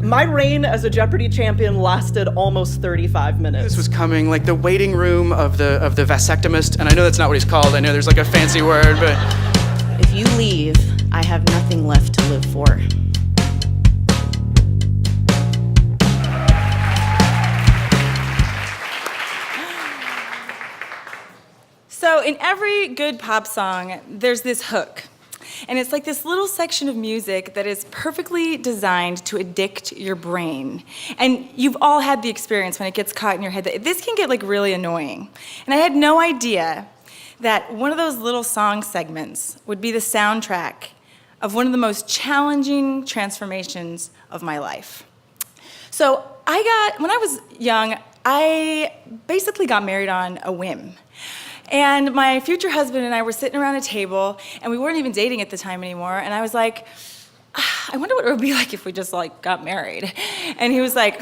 My reign as a Jeopardy champion lasted almost 35 minutes. This was coming, like the waiting room of the vasectomist, and I know that's not what he's called. I know there's like a fancy word, but... If you leave, I have nothing left to live for. So in every good pop song, there's this hook. And it's like this little section of music that is perfectly designed to addict your brain. And you've all had the experience when it gets caught in your head that this can get like really annoying. And I had no idea that one of those little song segments would be the soundtrack of one of the most challenging transformations of my life. So when I was young, I basically got married on a whim. And my future husband and I were sitting around a table, and we weren't even dating at the time anymore, and I was like, I wonder what it would be like if we just like got married. And he was like,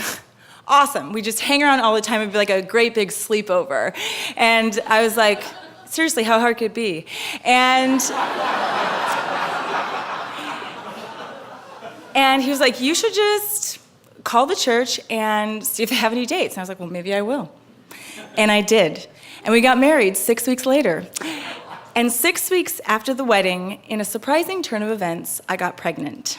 awesome, we just hang around all the time, it'd be like a great big sleepover. And I was like, seriously, how hard could it be? And he was like, you should just call the church and see if they have any dates. And I was like, well, maybe I will. And I did. And we got married 6 weeks later. And 6 weeks after the wedding, in a surprising turn of events, I got pregnant.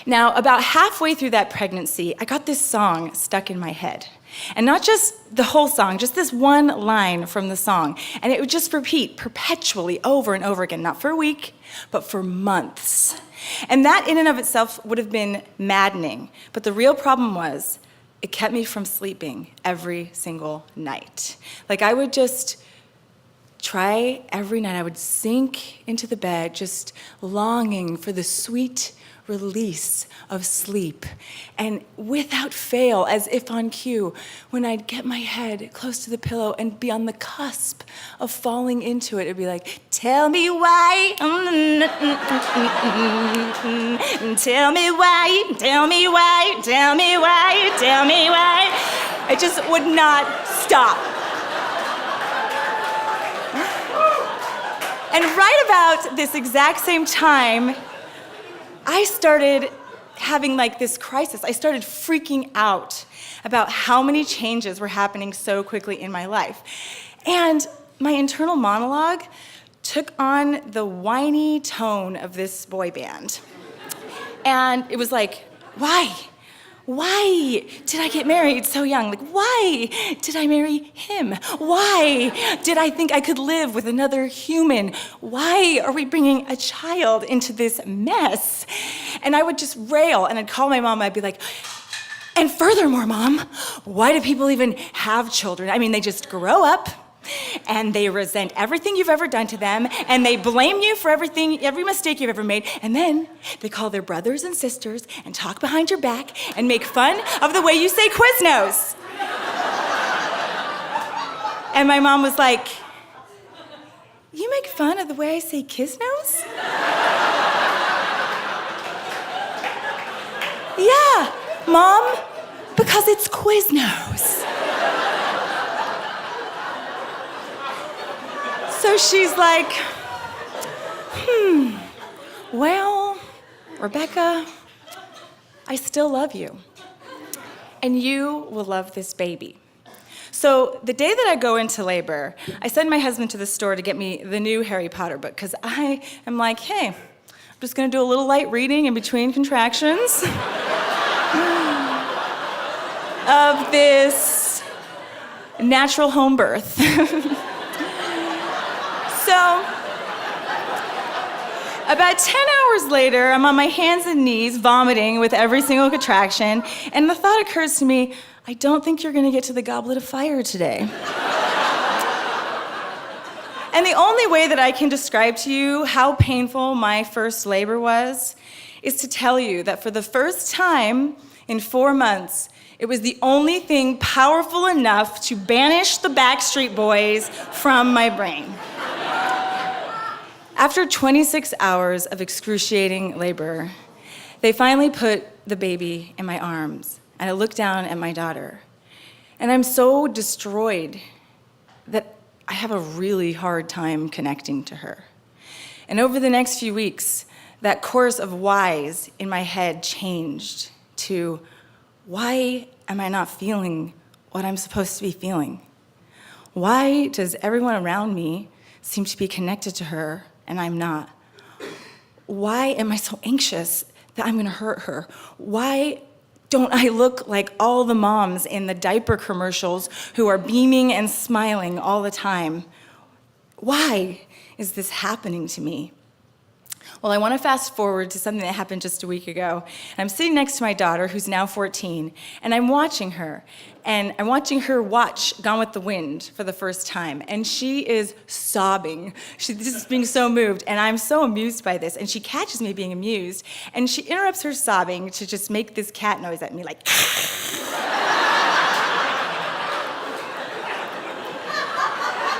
Now, about halfway through that pregnancy, I got this song stuck in my head. And not just the whole song, just this one line from the song. And it would just repeat perpetually over and over again, not for a week, but for months. And that in and of itself would have been maddening. But the real problem was, it kept me from sleeping every single night. Like I would just try every night, I would sink into the bed just longing for the sweet release of sleep. And without fail, as if on cue, when I'd get my head close to the pillow and be on the cusp of falling into it, it'd be like, tell me why, tell me why, tell me why, tell me why, tell me why. I just would not stop. And right about this exact same time, I started having like this crisis. I started freaking out about how many changes were happening so quickly in my life. And my internal monologue took on the whiny tone of this boy band. And it was like, why? Why did I get married so young? Like, why did I marry him? Why did I think I could live with another human? Why are we bringing a child into this mess? And I would just rail, and I'd call my mom, I'd be like, and furthermore, Mom, why do people even have children? I mean, they just grow up, and they resent everything you've ever done to them, and they blame you for everything, every mistake you've ever made, and then they call their brothers and sisters and talk behind your back and make fun of the way you say Quiznos. And my mom was like, you make fun of the way I say Quiznos? Yeah, Mom, because it's Quiznos. So she's like, well, Rebekah, I still love you. And you will love this baby. So the day that I go into labor, I send my husband to the store to get me the new Harry Potter book, because I am like, hey, I'm just gonna do a little light reading in between contractions of this natural home birth. So, about 10 hours later, I'm on my hands and knees, vomiting with every single contraction, and the thought occurs to me, I don't think you're gonna get to the goblet of fire today. And the only way that I can describe to you how painful my first labor was is to tell you that for the first time in 4 months, it was the only thing powerful enough to banish the Backstreet Boys from my brain. After 26 hours of excruciating labor, they finally put the baby in my arms, and I looked down at my daughter. And I'm so destroyed that I have a really hard time connecting to her. And over the next few weeks, that chorus of whys in my head changed to, why am I not feeling what I'm supposed to be feeling? Why does everyone around me seem to be connected to her and I'm not? Why am I so anxious that I'm gonna hurt her? Why don't I look like all the moms in the diaper commercials who are beaming and smiling all the time? Why is this happening to me? Well, I want to fast forward to something that happened just a week ago. I'm sitting next to my daughter, who's now 14, and I'm watching her. And I'm watching her watch Gone with the Wind for the first time. And she is sobbing. She's just being so moved. And I'm so amused by this. And she catches me being amused. And she interrupts her sobbing to just make this cat noise at me, like.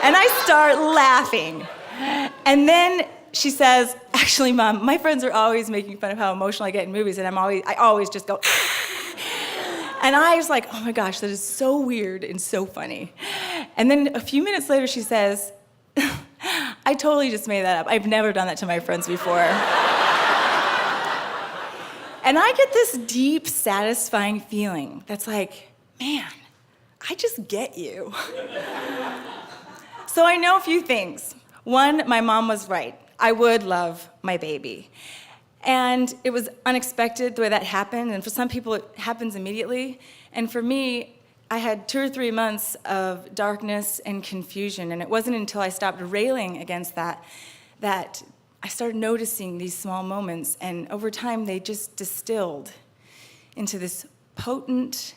And I start laughing. And then she says, actually, Mom, my friends are always making fun of how emotional I get in movies, and I always just go, and I was like, oh my gosh, that is so weird and so funny. And then a few minutes later, she says, I totally just made that up. I've never done that to my friends before. And I get this deep, satisfying feeling that's like, man, I just get you. So I know a few things. One, my mom was right. I would love my baby. And it was unexpected the way that happened, and for some people it happens immediately. And for me, I had 2 or 3 months of darkness and confusion, and it wasn't until I stopped railing against that I started noticing these small moments, and over time they just distilled into this potent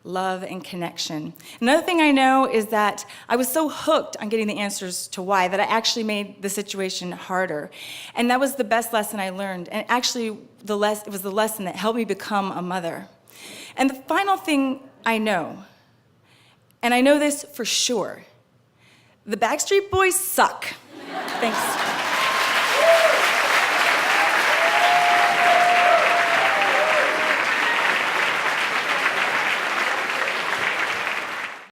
love and connection. Another thing I know is that I was so hooked on getting the answers to why that I actually made the situation harder. And that was the best lesson I learned. And actually, it was the lesson that helped me become a mother. And the final thing I know, and I know this for sure, the Backstreet Boys suck. Thanks.